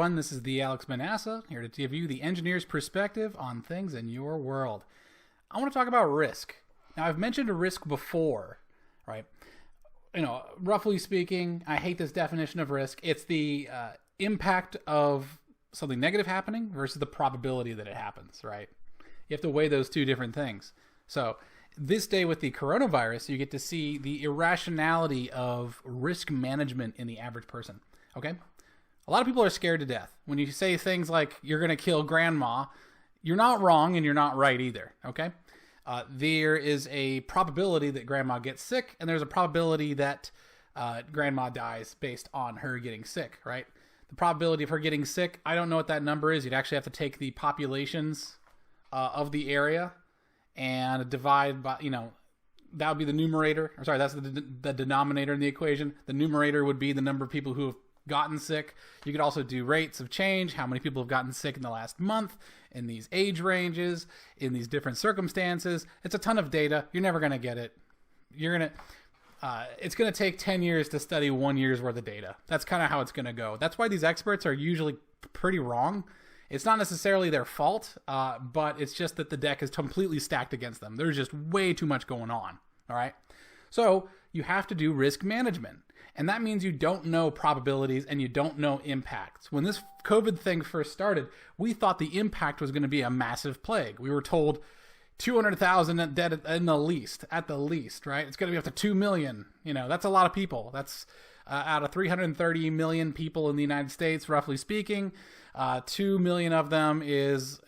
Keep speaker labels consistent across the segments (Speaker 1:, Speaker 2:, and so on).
Speaker 1: everyone. This is the Alex Manassa, here to give you the engineer's perspective on things in your world. I want to talk about risk. Now, I've mentioned a risk before, right? Roughly speaking, I hate this definition of risk. It's the impact of something negative happening versus the probability that it happens, right? You have to weigh those two different things. So this day with the coronavirus, you get to see the irrationality of risk management in the average person, okay? A lot of people are scared to death. When you say things like, you're going to kill grandma, you're not wrong and you're not right either, okay? There is a probability that grandma gets sick, and there's a probability that grandma dies based on her getting sick, right? The probability of her getting sick, I don't know what that number is. You'd actually have to take the populations of the area and divide by, that would be the numerator. I'm sorry, that's the denominator in the equation. The numerator would be the number of people who have gotten sick. You could also do rates of change, how many people have gotten sick in the last month, in these age ranges, in these different circumstances. It's a ton of data. You're never going to get it. It's going to take 10 years to study 1 year's worth of data. That's kind of how it's going to go. That's why these experts are usually pretty wrong. It's not necessarily their fault, but it's just that the deck is completely stacked against them. There's just way too much going on, all right? So you have to do risk management. And that means you don't know probabilities and you don't know impacts. When this COVID thing first started, we thought the impact was going to be a massive plague. We were told 200,000 dead at the least, right? It's going to be up to 2 million. That's a lot of people. That's out of 330 million people in the United States, roughly speaking. 2 million of them is,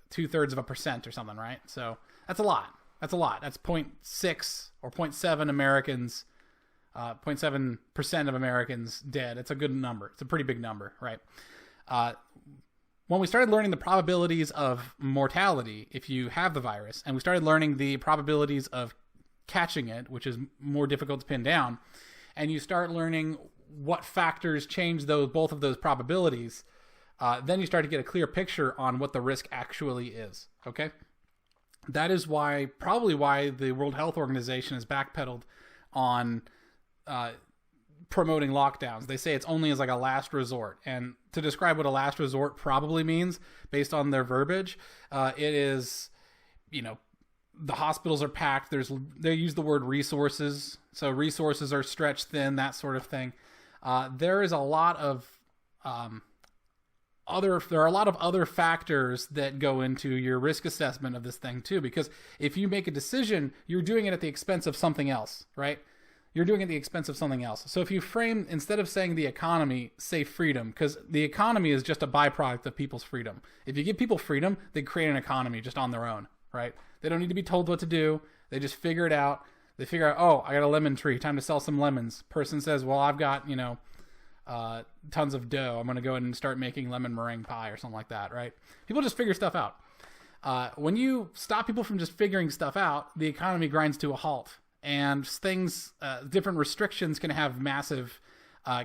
Speaker 1: 2/3% or something, right? So that's a lot. That's 0.6 or 0.7 Americans, 0.7% of Americans dead. It's a good number. It's a pretty big number, right? When we started learning the probabilities of mortality if you have the virus, and we started learning the probabilities of catching it, which is more difficult to pin down, and you start learning what factors change both of those probabilities, then you start to get a clear picture on what the risk actually is, okay? That is probably why the World Health Organization has backpedaled on promoting lockdowns. They say it's only as like a last resort. And to describe what a last resort probably means, based on their verbiage, it is, the hospitals are packed. They use the word resources. So resources are stretched thin, that sort of thing. There is a lot of other factors that go into your risk assessment of this thing too, because if you make a decision, you're doing it at the expense of something else, right? You're doing it at the expense of something else. So if you frame, instead of saying the economy, say freedom, because the economy is just a byproduct of people's freedom. If you give people freedom, they create an economy just on their own, right? They don't need to be told what to do. They just figure it out. They figure out, oh, I got a lemon tree, time to sell some lemons. Person says, well, I've got, tons of dough. I'm going to go ahead and start making lemon meringue pie or something like that, right? People just figure stuff out. When you stop people from just figuring stuff out, the economy grinds to a halt. And different restrictions can have massive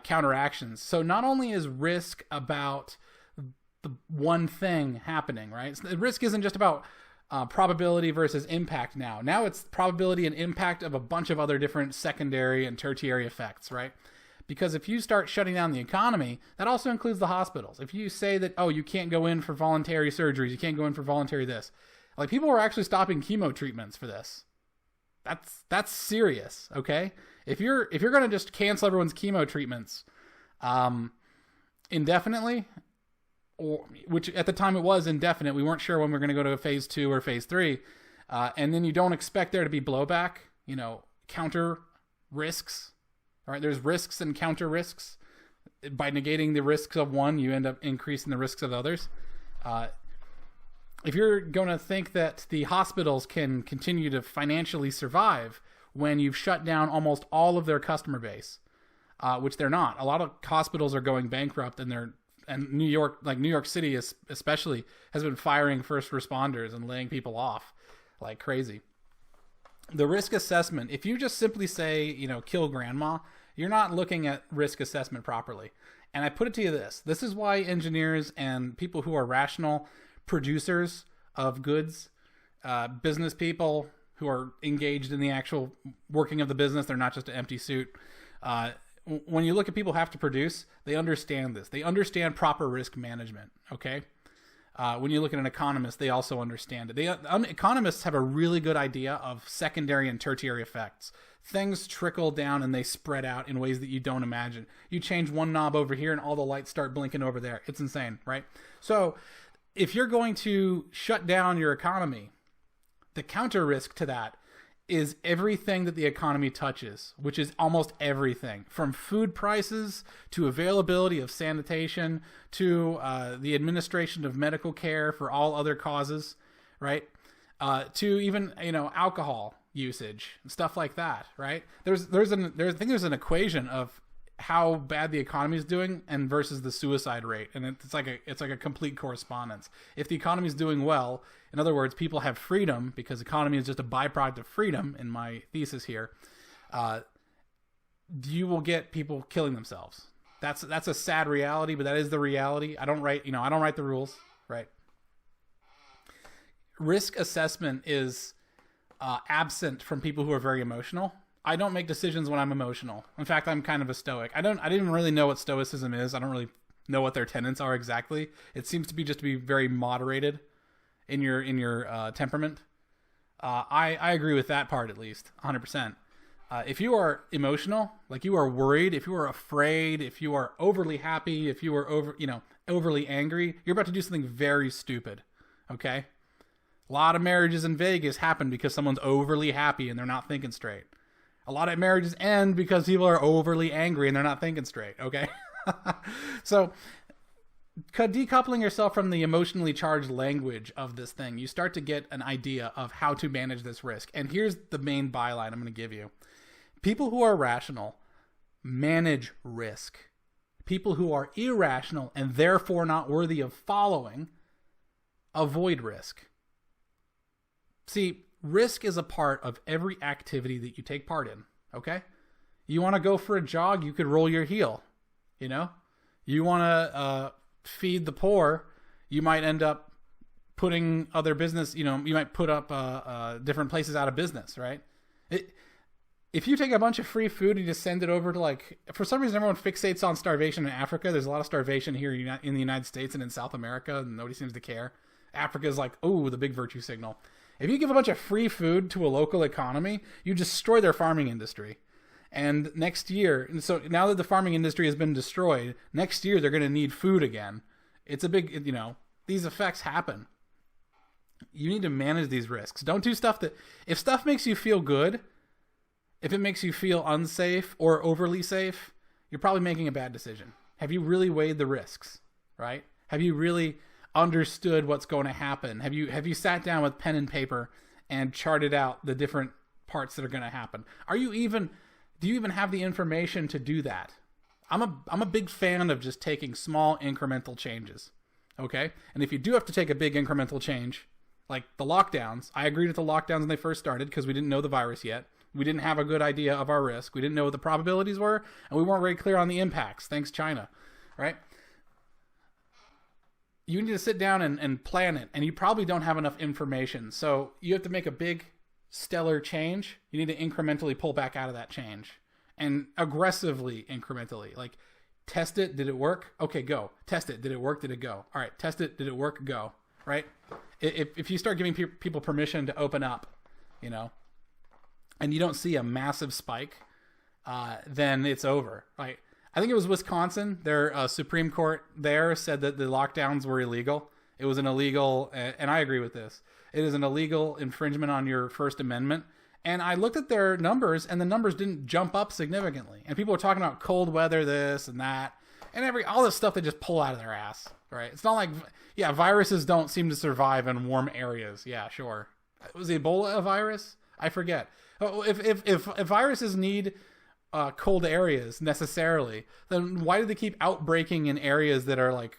Speaker 1: counteractions. So not only is risk about the one thing happening, right? Risk isn't just about probability versus impact now. Now it's probability and impact of a bunch of other different secondary and tertiary effects, right? Because if you start shutting down the economy, that also includes the hospitals. If you say that, you can't go in for voluntary surgeries, you can't go in for voluntary this. Like, people were actually stopping chemo treatments for this. That's serious, okay? If you're going to just cancel everyone's chemo treatments indefinitely, which at the time it was indefinite, we weren't sure when we were going to go to phase 2 or phase 3, and then you don't expect there to be blowback, counter risks. All right, there's risks and counter risks. By negating the risks of one, you end up increasing the risks of others. If you're going to think that the hospitals can continue to financially survive when you've shut down almost all of their customer base, which they're not. A lot of hospitals are going bankrupt, and New York City especially, has been firing first responders and laying people off like crazy. The risk assessment, if you just simply say, kill grandma, you're not looking at risk assessment properly. And I put it to you this is why engineers and people who are rational producers of goods, business people who are engaged in the actual working of the business, they're not just an empty suit. when you look at people who have to produce, they understand this. They understand proper risk management. Okay. When you look at an economist, they also understand it. Economists have a really good idea of secondary and tertiary effects. Things trickle down and they spread out in ways that you don't imagine. You change one knob over here and all the lights start blinking over there. It's insane, right? So if you're going to shut down your economy, the counter risk to that is everything that the economy touches, which is almost everything, from food prices to availability of sanitation to the administration of medical care for all other causes, right? To even, alcohol usage and stuff like that, right? I think there's an equation of how bad the economy is doing and versus the suicide rate, and it's like a complete correspondence. If the economy is doing well, in other words, people have freedom, because economy is just a byproduct of freedom in my thesis here, you will get people killing themselves. That's a sad reality, but that is the reality. I don't write the rules, right? Risk assessment is absent from people who are very emotional. I don't make decisions when I'm emotional. In fact, I'm kind of a stoic. I didn't really know what stoicism is. I don't really know what their tenets are exactly. It seems to be just to be very moderated in your temperament. I agree with that part, at least 100%. If you are emotional, like you are worried, if you are afraid, if you are overly happy, if you are overly angry, you're about to do something very stupid. Okay? A lot of marriages in Vegas happen because someone's overly happy and they're not thinking straight. A lot of marriages end because people are overly angry and they're not thinking straight, okay? So decoupling yourself from the emotionally charged language of this thing, you start to get an idea of how to manage this risk. And here's the main byline I'm going to give you. People who are rational manage risk. People who are irrational and therefore not worthy of following avoid risk. See, risk is a part of every activity that you take part in, okay? You want to go for a jog, you could roll your heel, You want to feed the poor, you might end up putting other business, you might put up different places out of business, right? If you take a bunch of free food and you just send it over to, for some reason everyone fixates on starvation in Africa. There's a lot of starvation here in the United States and in South America, and nobody seems to care. Africa is the big virtue signal. If you give a bunch of free food to a local economy, you destroy their farming industry. And next year, so now that the farming industry has been destroyed, next year they're going to need food again. It's a big, these effects happen. You need to manage these risks. Don't do stuff if stuff makes you feel good, if it makes you feel unsafe or overly safe, you're probably making a bad decision. Have you really weighed the risks, right? Have you really understood what's going to happen? Have you sat down with pen and paper and charted out the different parts that are going to happen? Do you even have the information to do that? I'm a big fan of just taking small incremental changes. Okay? And if you do have to take a big incremental change, like the lockdowns, I agreed with the lockdowns when they first started because we didn't know the virus yet. We didn't have a good idea of our risk. We didn't know what the probabilities were, and we weren't very clear on the impacts. Thanks, China. Right? You need to sit down and plan it, and you probably don't have enough information. So you have to make a big, stellar change. You need to incrementally pull back out of that change, and aggressively incrementally. Test it. Did it work? Okay, go. Test it. Did it work? Did it go? All right, test it. Did it work? Go. Right? If you start giving people permission to open up, and you don't see a massive spike, then it's over. Right? I think it was Wisconsin. Their Supreme Court there said that the lockdowns were illegal. It was an illegal, and I agree with this. It is an illegal infringement on your First Amendment. And I looked at their numbers, and the numbers didn't jump up significantly. And people were talking about cold weather, this and that, and all this stuff they just pull out of their ass, right? It's not like, viruses don't seem to survive in warm areas. Yeah, sure. Was Ebola a virus? I forget. If viruses need cold areas necessarily, then why do they keep outbreaking in areas that are like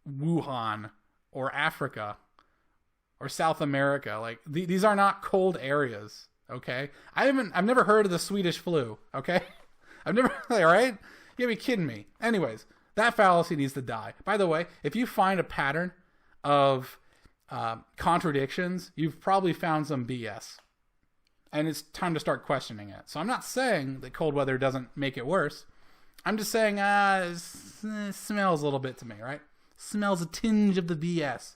Speaker 1: Wuhan or Africa or South America? These are not cold areas. Okay. I've never heard of the Swedish flu. Okay. I've never, right? You gotta be kidding me. Anyways, that fallacy needs to die. By the way, if you find a pattern of contradictions, you've probably found some BS. and it's time to start questioning it. So I'm not saying that cold weather doesn't make it worse. I'm just saying it smells a little bit to me, right? Smells a tinge of the BS.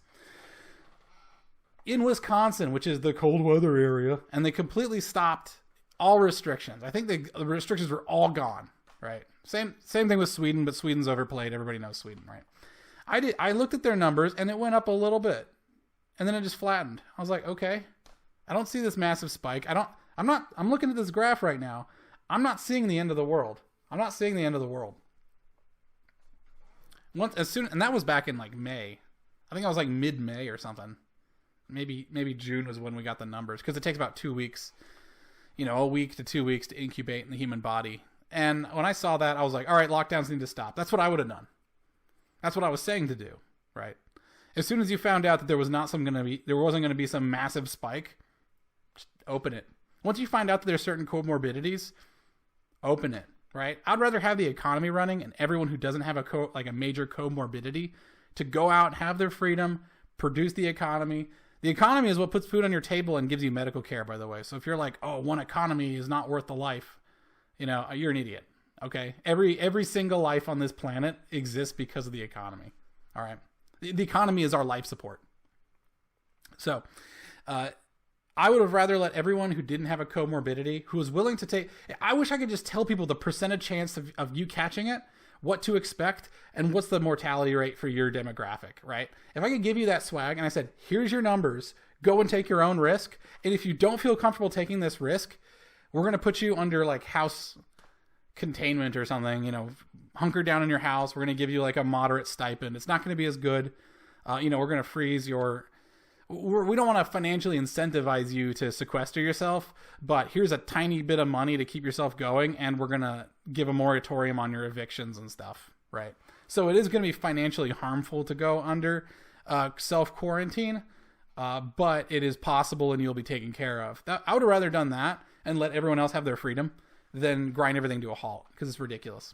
Speaker 1: In Wisconsin, which is the cold weather area, and they completely stopped all restrictions. I think the restrictions were all gone, right? Same thing with Sweden, but Sweden's overplayed. Everybody knows Sweden, right? I looked at their numbers, and it went up a little bit, and then it just flattened. I was like, okay, I don't see this massive spike. I'm looking at this graph right now. I'm not seeing the end of the world. And that was back in like May. I think I was like mid-May or something. Maybe June was when we got the numbers, because it takes about 2 weeks, a week to 2 weeks to incubate in the human body. And when I saw that, I was like, all right, lockdowns need to stop. That's what I would have done. That's what I was saying to do, right? As soon as you found out that there wasn't going to be some massive spike, just open it. Once you find out that there's certain comorbidities, open it, right? I'd rather have the economy running and everyone who doesn't have a major comorbidity to go out, have their freedom, produce the economy. The economy is what puts food on your table and gives you medical care, by the way. So if you're like, oh, one economy is not worth the life, you're an idiot. Okay? Every single life on this planet exists because of the economy. All right? The economy is our life support. So, I would have rather let everyone who didn't have a comorbidity, who was willing to take... I wish I could just tell people the percentage chance of you catching it, what to expect, and what's the mortality rate for your demographic, right? If I could give you that swag and I said, here's your numbers, go and take your own risk, and if you don't feel comfortable taking this risk, we're going to put you under like house containment or something, hunker down in your house. We're going to give you like a moderate stipend. It's not going to be as good. We're going to freeze your... We don't want to financially incentivize you to sequester yourself, but here's a tiny bit of money to keep yourself going, and we're going to give a moratorium on your evictions and stuff, right? So it is going to be financially harmful to go under self-quarantine, but it is possible and you'll be taken care of. I would have rather done that and let everyone else have their freedom than grind everything to a halt, because it's ridiculous.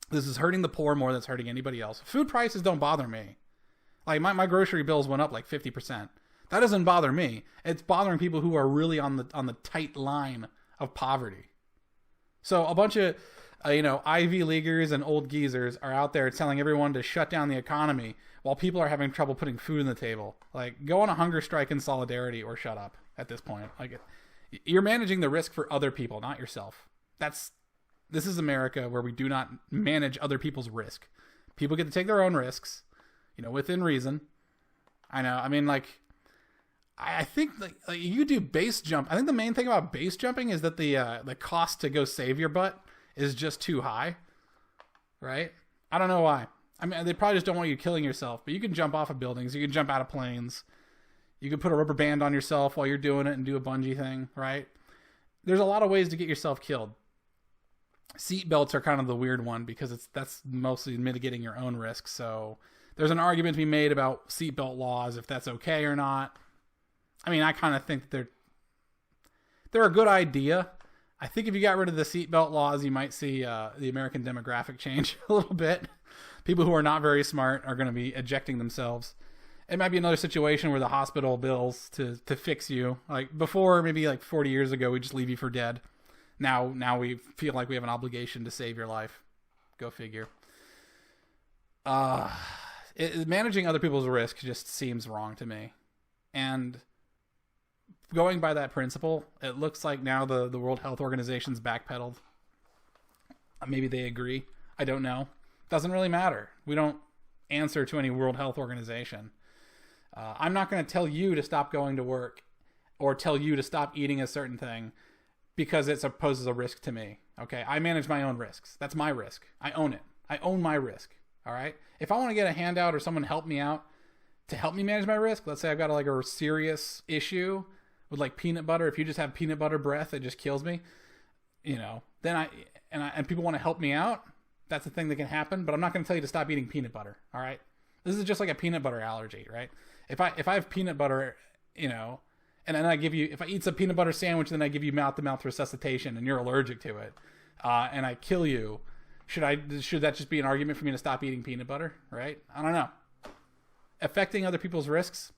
Speaker 1: This is hurting the poor more than it's hurting anybody else. Food prices don't bother me. Like my grocery bills went up like 50%. That doesn't bother me. It's bothering people who are really on the tight line of poverty. So a bunch of Ivy Leaguers and old geezers are out there telling everyone to shut down the economy while people are having trouble putting food on the table. Like, go on a hunger strike in solidarity or shut up at this point. Like, you're managing the risk for other people, not yourself. This is America, where we do not manage other people's risk. People get to take their own risks, within reason. I know. I mean, I think like you do base jump. I think the main thing about base jumping is that the cost to go save your butt is just too high, right? I don't know why. I mean, they probably just don't want you killing yourself, but you can jump off of buildings. You can jump out of planes. You can put a rubber band on yourself while you're doing it and do a bungee thing, right? There's a lot of ways to get yourself killed. Seat belts are kind of the weird one, because that's mostly mitigating your own risk. So there's an argument to be made about seatbelt laws, if that's okay or not. I mean, I kind of think that they're a good idea. I think if you got rid of the seatbelt laws, you might see the American demographic change a little bit. People who are not very smart are going to be ejecting themselves. It might be another situation where the hospital bills to fix you. Like before, maybe like 40 years ago, we just leave you for dead. Now we feel like we have an obligation to save your life. Go figure. Managing other people's risk just seems wrong to me. And going by that principle, it looks like now the World Health Organization's backpedaled. Maybe they agree. I don't know. Doesn't really matter. We don't answer to any World Health Organization. I'm not going to tell you to stop going to work or tell you to stop eating a certain thing because it poses a risk to me. Okay, I manage my own risks. That's my risk. I own it. I own my risk. All right. If I want to get a handout or someone help me out to help me manage my risk, let's say I've got like a serious issue with like peanut butter. If you just have peanut butter breath, it just kills me. Then and people want to help me out. That's a thing that can happen. But I'm not going to tell you to stop eating peanut butter. All right. This is just like a peanut butter allergy, right? If I have peanut butter, and then if I eat some peanut butter sandwich, then I give you mouth-to-mouth resuscitation and you're allergic to it, and I kill you, should that just be an argument for me to stop eating peanut butter, right? I don't know. Affecting other people's risks,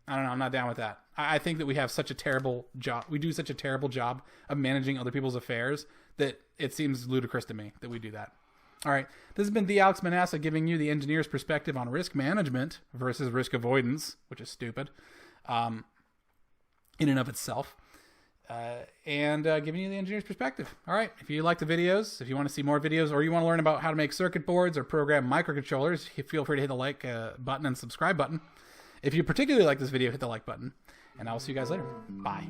Speaker 1: I don't know. I'm not down with that. I think that we have such a terrible job. We do such a terrible job of managing other people's affairs that it seems ludicrous to me that we do that. All right. This has been the Alex Manassa giving you the engineer's perspective on risk management versus risk avoidance, which is stupid in and of itself. And giving you the engineer's perspective. All right. If you like the videos, if you want to see more videos, or you want to learn about how to make circuit boards or program microcontrollers, feel free to hit the like button and subscribe button. If you particularly like this video, hit the like button. And I will see you guys later. Bye.